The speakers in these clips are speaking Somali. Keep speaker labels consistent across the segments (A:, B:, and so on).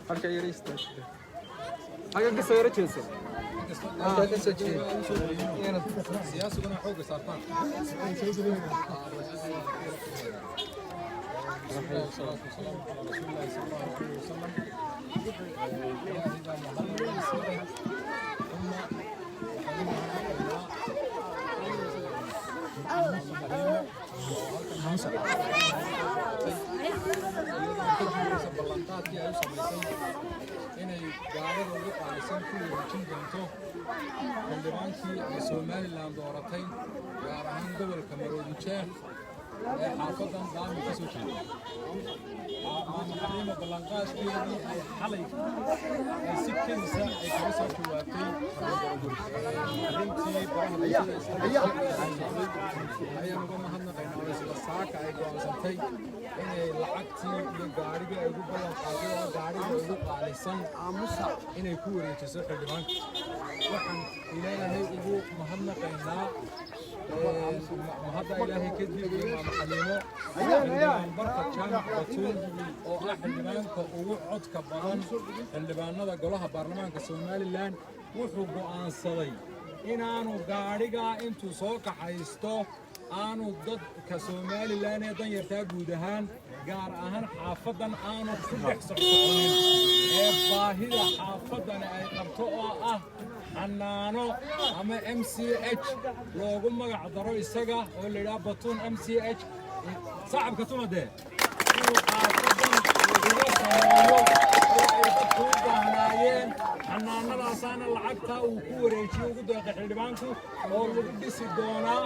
A: Halka yara istaag. Haga ka soo yara jeeso. Halka ka soo jeeso. Siyaasaduna xoog saartaan. ballanqaadkii ay u samaysay inay gaarida ugu qaalisan ku wareejin doonto xildhibaankii ay Somaliland dooratay gaar ahaan gobolka Maroodi Jeex ee xaafadan daami ka soo jeeda maamulka ballanqaadkeedii ay xalay ay si kedis ah ay kaga soo jawaabtay arrintii baraha ayaan uga mahadnaqaynaa oo isla saaka ay go'aansatay inay lacagtii iyo gaarigii ay ugu ballan qaaday oo gaarigii ugu qaalisan aamusa inay ku wareejiso xildhibaanka waxaan ilaahay ugu mahadnaqaynaa mahadda ilaahay kadib imaam xaliimo xildhibaan barka jaamac batuun oo ah xildhibaanka ugu codka badan xildhibaanada golaha baarlamaanka Somaliland wuxuu go'aansaday inaanu gaariga intuu soo kaxaysto aanu dadka Somaliland ee danyarta guud ahaan gaar ahaan xaafadan aanu ku dhex soconin ee baahida xaafadan ay qabto oo ah xanaano ama MCH loogu magac daro isaga oo la yiraahdo Batuun MCH صاحبك تونده xanaanadaasana lacagta uu ku wareejiyo ugu deeqay xildhibaanku oo lagu dhisi doonaa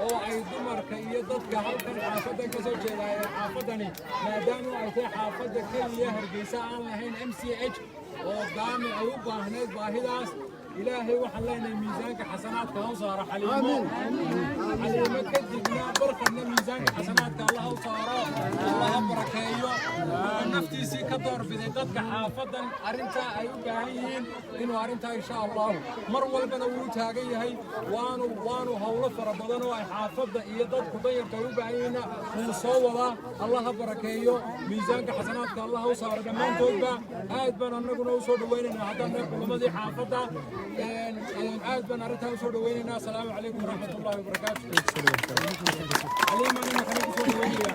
A: oo ay dumarka iyo dadka halkan xaafadda ka soo jeeda ee xaafadani maadaama ay tahay xaafadda keliya Hargeysa aan lahayn MCH oo daami ay u baahneed baahidaas إلهي وحلينا ميزانك حسنات كهوصار حليمو حليمو كدبنا برقنا ميزانك حسنات الله وصارا الله بركايو نفتي سي كدور بديدتك حافظا أرنتا أيوب هايين إنو أرنتا إن شاء الله مر والبنا وتاجي هاي وانو هولا فربضنا وأي حافظا إيدات كضير أيوب هايين وصوّلا الله بركايو ميزانك حسنات الله وصارا كمان توجبا آد بنا نقول وصول وين هذا نقول ماذي حافظا عاد بنا رتها وصول ويننا السلام عليكم ورحمة الله وبركاته. عليما أنا خليك وصول ويننا.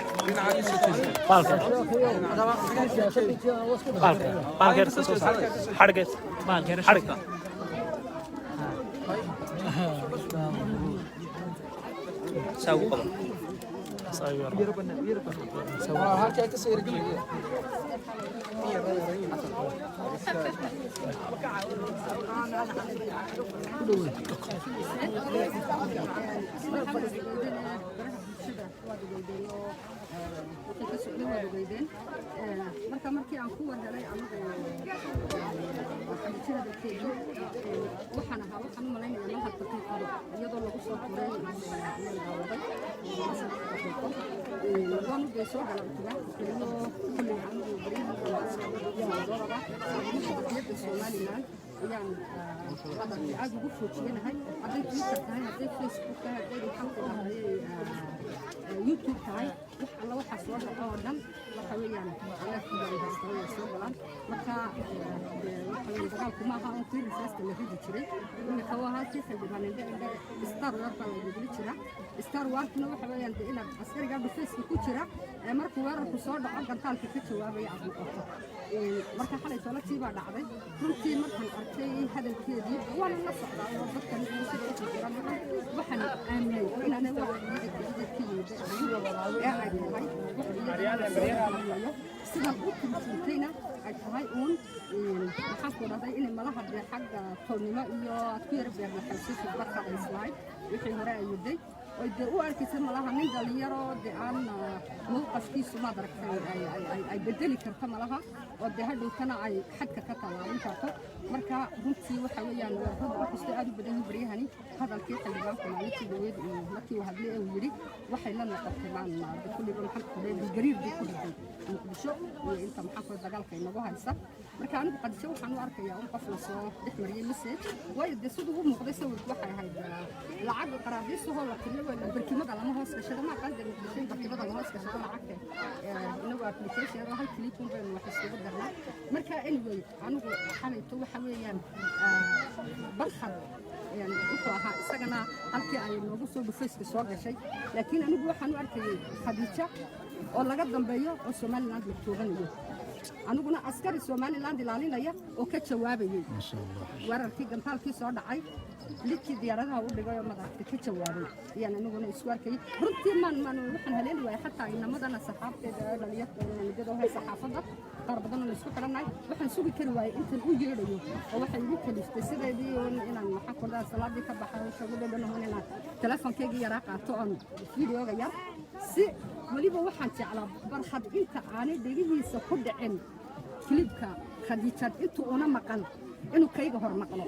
B: marka markii aan ku warhelay anigu waxaan waxaan u malaynayaa ma hadbatay karo iyadoo lagu soo qoray waan u geysoo galabtiga iyo kulli anigu bariyaha Somaliland ayaan aad ugu foojiyanahay hadday Twitter tahay hadday Facebook tahay hadday xalka runtii tahay wax alla waxa soo dhaco oo dhan waxa weeyaan alla fiirinaysta soo galaan marka waxa weeyaan dagaalku ma aha oo fiirinaysta la ridi jiray imika waa halkii xildhibaanada Star Wars la yidhi jira Star Wars waxa weeyaan in askariga dhufeeska ku jira markuu weerarku soo dhaco gantaalka ka jawaabaya aad noqoto marka xalay toolakii baa dhacday runtii markaan arkay hadalkeedii waan la socdaa oo dadkan sida u jiraan waxaan aaminay inaan wax sida u kulantayna ay tahay uun waxaan ku dhahday in malaha xagga toolnimo iyo adkiyar beerna xasuusi barka islaay wixii hore ay waday oo u arkaysan malaha nin dhalinyaro aan mowqafkiisu ma daragtay ay bedeli karto malaha oo hadhowtana ay xadka ka talaabin karto marka runtii waxa weeyaan warqad kasta aad u badan bariyahani hadalkii xildhibaanka maalintii dhaweyd markii uu hadlay uu yiri waxay la noqotay maan kulliba maxaa ku dhigay gariirdi ku dhigay muqdisho iyo inta maxaa ku dagaalka inagu haysa marka anigu qadisho waxaan u arkayaa in qof la soo dhixmariyay message way sidoo uu muuqday sawirku waxay ahayd lacag qaraadiisu oo la tiriyo barkimada lama hoos gashado ma qandar muqdisho barkimada lama hoos gashado lacagta inagu application hal click un baan wax isugu darnaa marka anyway anigu xalayto waxa weeyaan barxad يعني وحها إسقنا هالكي أي موجود بفيس كسوق شيء لكن أنا بروح أنا أركي خديجة ولا قدام بيا وسومالي لاند مكتوبين له أنا قلنا عسكري سومالي لاند لالين ليا وكتشوابي
C: ما شاء الله
B: ورا في جنتال كي صار دعي لكي ديارها ودقوا ما ذاك كتشوابي يعني أنا قلنا إسوار كي رنتي من وحنا هلين ويا حتى إن مدنا صحاب كده لليات نجدوا هاي صحافة قرب بدنا نسوق لنا وحنا نسوق كرواي أنت الأوجيريو وحنا يمكن يستسيد دي إن المحاكم ده صلاة دي كبحة وشغل ده هون هنا تلفون كي يراق عطون فيديو غير سي وليبا وحنا على برحد أنت عاني دقيقة سكود عن كليبكا خديجة أنتو أنا مقال إنه كيجه هر مقال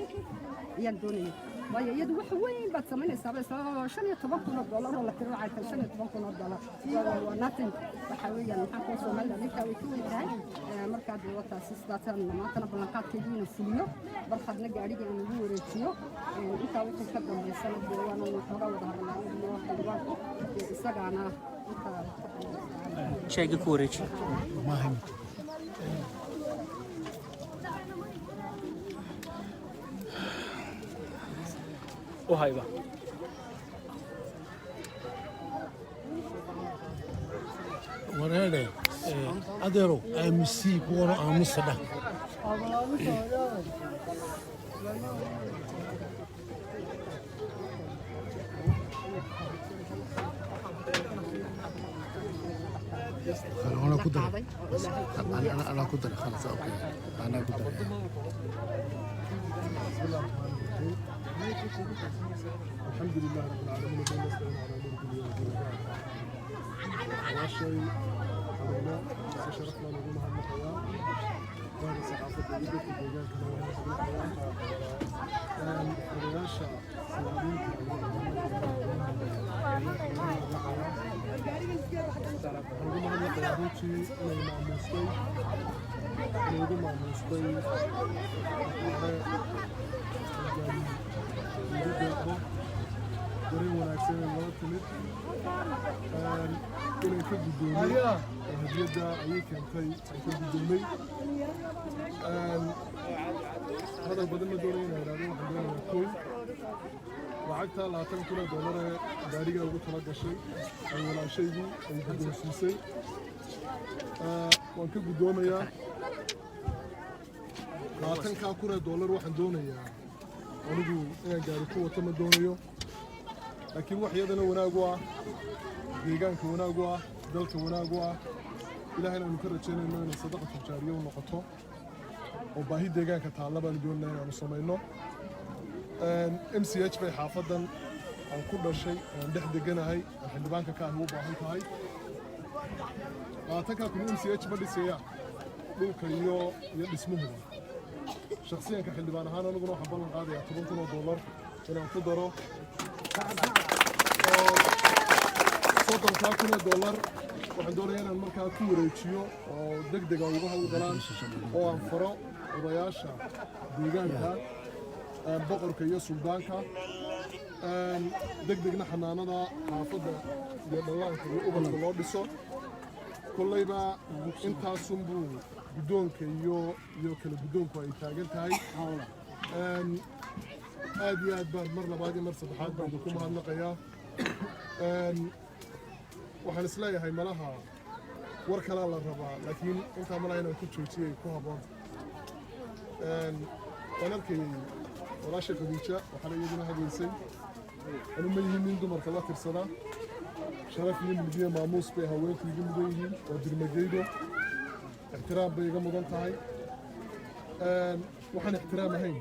B: يدوني ويا يد وحوين بتسمين السبب شن $10 ولا كيلو عايز شن $10 وناتن وحويا نحكي سومال لذيك ويكون هاي مركز الوقت أساسا ما كنا بنقاط كذين الفيديو برخد نجاري عن الوريتيو أنت وقت كذا بيسال وانا نحرق وظهرنا الواقع استجعنا
D: شيء كوريج
C: ما هم
D: وهايبا
C: وراني أدرو أمسي كورو أمسدا أنا كدر أنا كدر خلاص أوكي أنا كدر
E: الحمد لله رب العالمين والصلاة والسلام على شيء علينا شرفنا نقول عن الحياة وهذا صحافة جديدة في الدجاج كمان الرياشة سلامين نقول عن الحياة نقول مع مستوي ورين wanaagsan loo timid inay ka guddoomay hadiyadda ayay keentay ay ka guddoomay hadal badan ma doonaya inay idhaahdo waxaan doonayaa koy lacagta $20,000 ee gaariga ugu tala gashay ay walaashaydu ay guddoonsiisay waan ka guddoomayaa $20,000 waxaan doonayaa anigu inaan gaari ku wato ma doonayo laakiin wax iyadana wanaag u ah deegaanka wanaag u ah dalka wanaag u ah ilaahayna aynu ka rajaynayno inay sadaqa tijaariya u noqoto oo baahi deegaanka taalla baanu doonaa inaanu samayno MCH bay xaafadan aan ku dhashay aan dhex deganahay aan xildhibaanka ka ahi u baahan tahay $20,000 MCH ma dhisaya dhulka iyo dhismuhuba shakhsiyanka xildhibaan ahaan aniguna waxaan ballan qaadayaa $10,000 inaan ku daro $30,000 waxaan doonayaa inaan markaa ku wareejiyo oo degdega uga hawlgalaan oo aan faro odayaasha deegaanka boqorka iyo suldaanka degdegna xanaanada xaafadda iyo dhallaanka iyo ubadka loo dhiso kollayba intaasunbuu guddoonka iyo kala guddoonku ay taagan tahay aad iyo aad baan mar labaad iyo mar saddexaad baan idinku mahadnaqayaa waxaan isleeyahay malaha war kalaa la rabaa laakiin intaa malaha inaan ku joojiyay ku habboon waan arkayay walaasha khadiija waxaana iyaduna hadlaysay anu ma yihiin nin dumarka la tirsada sharaf iyo milgiya maamuus bay haweenku iga mudan yihiin waa dirmageydo ixtiraam bay iga mudan tahay waxaan ixtiraam ahayn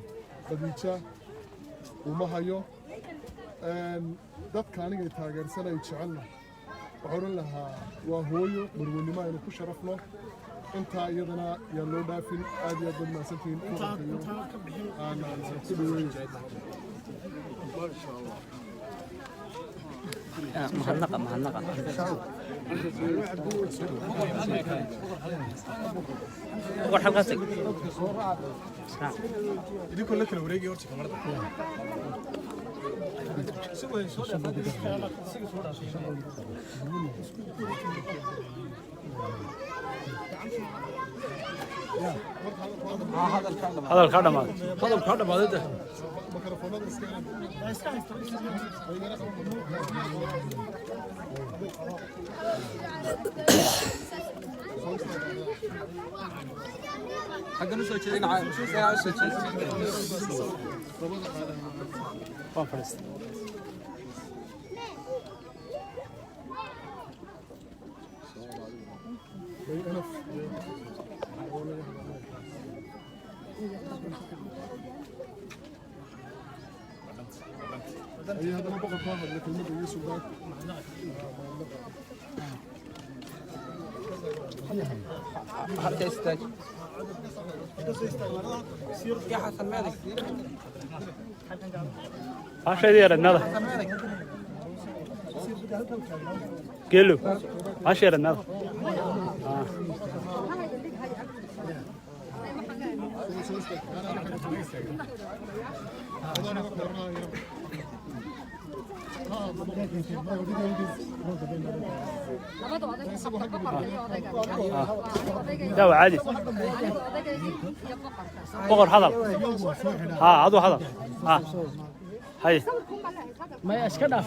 E: khadiija uma hayo dadka anigay taageersanay jecelna waxaan odhan lahaa waa hooyo marweynimo aynu ku sharafno intaa iyadana yaan loo dhaafin aad iyo aad baad mahadsantihiin aan ku dhaweeyo
D: mahadnaqa war halkaas
F: idinku la kala wareegay horta kamarada
D: hadalka dhamaaday
E: mikrofoonada iska
F: حقنا سو jeedin soo
D: conference
E: أي هذا ما بقى فاهم لكن ما بيجي سودان
F: حتى يستاج يا حسن مالك
D: عشان يا رناده كيلو 10 رناده لا عادي بقر هذا عضو هذا هاي ما اسكنه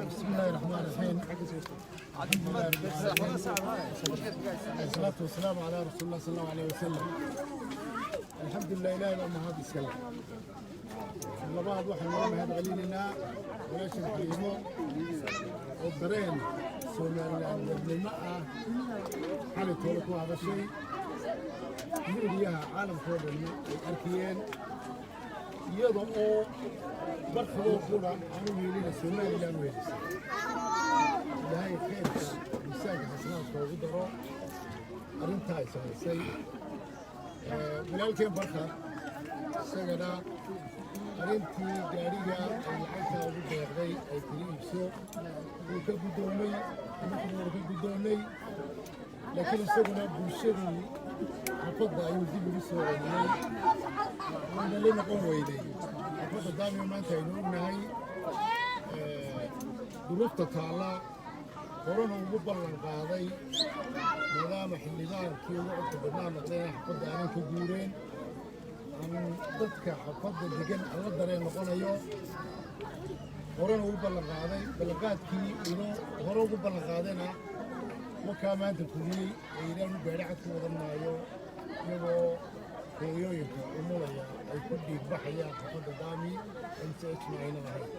C: بسم الله الرحمن الرحيم الصلاة والسلام على رسول الله صلى الله عليه وسلم الحمد لله إله إلا الله هذا السلام الله بعض واحد مرة هذا علينا ولاش الحليمو والدرين سونا الماء حالة تولكوا هذا الشيء يريها عالم فوق الماء الأركيين يضعوا برخوا قرى عنهم يلين السونا إلى نويلس هاي خير مساجد حسنات وقدروا أرنتاي سوي walaalkeen barka isagana arrintii gaariga ay lacagta ugu deeqday ay kala iibso wuu ka guddoomay markii ka guddoomay laakiin isaguna bulshadii xafadda ayuu dib ugu soo celiyey waana la noqon weyday xafadda daamiyo maanta aynu ognahay duruufta taalla horena ugu ballan qaaday maadaama xildhibaankii ugu codka badnaa noqdeen xafadda aanan ka guureen aan dadka xafadda degan alla dareen noqonayo horena ugu ballan qaaday ballanqaadkii inuu hore ugu ballan qaadayna markaa maanta kuliyey ay yidhaahnu gaari cad ku wadan maayo iyagoo hooyooyinka umulaya ay ku dhiigbaxayaan xafadda daami mchna aynan ahayn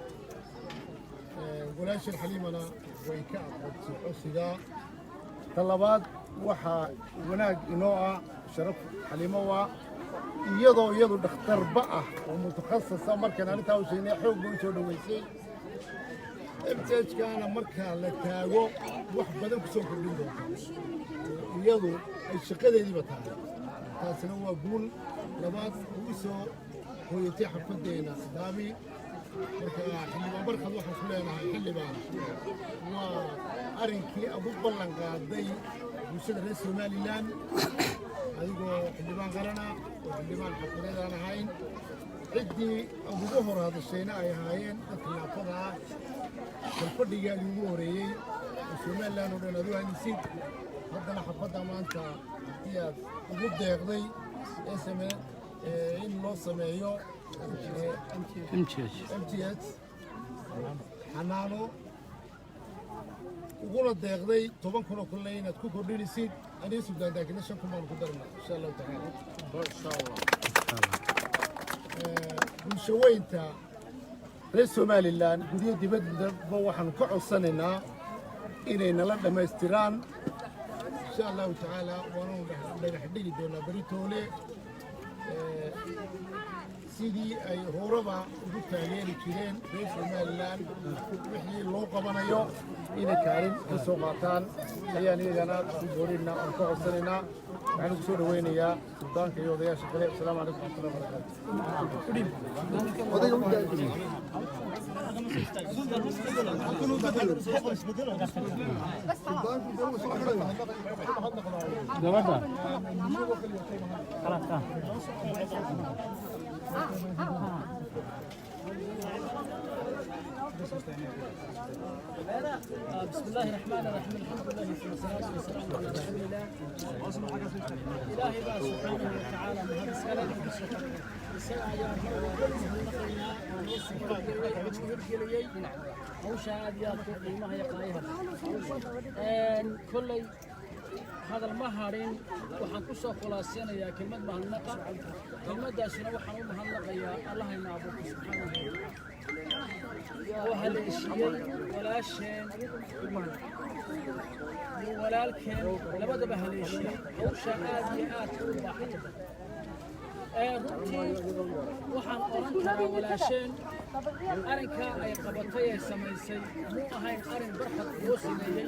C: walaashan xaliimana way ka aqoonsay codsigaa ta labaad waxaa wanaag inoo ah sharaf xaliimo waa iyadoo iyadu dhakhtarba ah oo mutakhasisa markaan arrintaa u sheegnay xoog bay u soo dhoweysay mchkana markaa la taago wax badan ku soo kordhin doonta iyadu ay shaqadeediiba tahay taasina waa guul labaad uu u soo hooyatay xafaddeena daami marka xildhibaan barkad waxaan ku leenahay xildhibaan waa arrinkii aad u ballan qaaday bulshada reer somalilan adigoo xildhibaan qarana oo xildhibaan xafideed aan ahayn ciddii aad ugu hor hadashayna ay ahaayeen dadka naafada ah kalfadhigaadii ugu horeeyey oo somalilan oo dhan aad u haynisid haddana xafadda maanta haddii aad ugu deeqday in loo sameeyo MTS xanaano uguna deeqday 10 kun oo kale inaad ku kordhinaysid aniga Suudaan daakina 5 kun baan ku darnaa insha Allah taala bulshaweynta reer Somaliland gudiyo dibadba waxaan ka codsanaynaa inay nala dhamaystiraan insha Allah taala waanu dhagax dhigi doonaa baritoole sidii ay horaba ugu taageeri jireen reer Somaliland wixii loo qabanayo inay kaalin ka soo qaataan ayaan iyagana ku boorina aan ka codsanaynaa waxaan ku soo dhaweynayaa suldaanka iyo odayaasha kale assalaamu calaykum wa
G: بسم الله الرحمن الرحيم الحمد لله والصلاة والسلام على رسول الله إلهي بقى سبحانه وتعالى من هذا السلام السلام عليكم كل هذا المهارين وحن كسو خلاصين يا كلمة مهنقة كلمة داسنا وحن مهنقة يا الله ينعبوك سبحانه وتعالى وهل الشيء ولا شيء ولا الكن لبدا بهل الشيء أو شهادات واحدة runtii waxaan oran karaa walaasheen arrinka ay qabatay ee samaysay muu ahayn arrin barxad loo sameeyey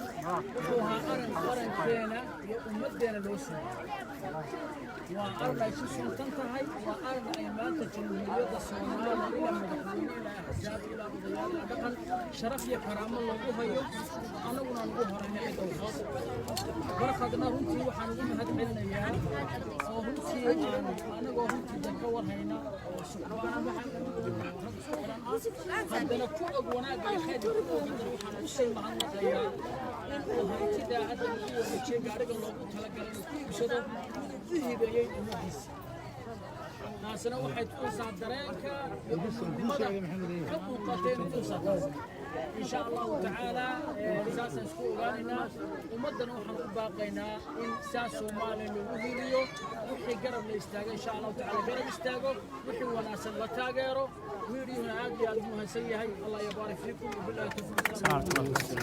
G: wuxuu ahaa arrin qarankeena iyo ummaddeena loo sameeyey waa arrin ay ku suntan tahay waa arrin ay maanta jamhuuriyadda soomaaliya ilaa madaxweyne ilaa axsaab ilaa odayaal ilaa dhaqan sharaf iyo karaamo loogu hayo annaguna aan ugu horayna cidda hoos barxadna runtii waxaan ugu mahad celinayaa oo runtii aan anagoo runtii dadka warhayna oo suxbaan haddana ku og wanaagga iyo khayrka ku ogada waxaan u sii mahadnaqayaa in uu haytida hadda ku wareejiyey gaariga loogu talagalay inuu ku iibsado u hibeeyey ummadiisa taasina waxay tuusaa dareenka iyo ummadnimada ka muuqatay inay tuusaa taas إن شاء الله تعالى أساسا سكو غانينا ومدنا وحن باقينا إن ساسو مالي لوهيريو وحي قرب ليستاغ إن شاء الله تعالى قرب يستاغو وحي وناسا لتاغيرو ويريونا عادي أدموها سيهي الله يبارك فيكم وبالله توفيق.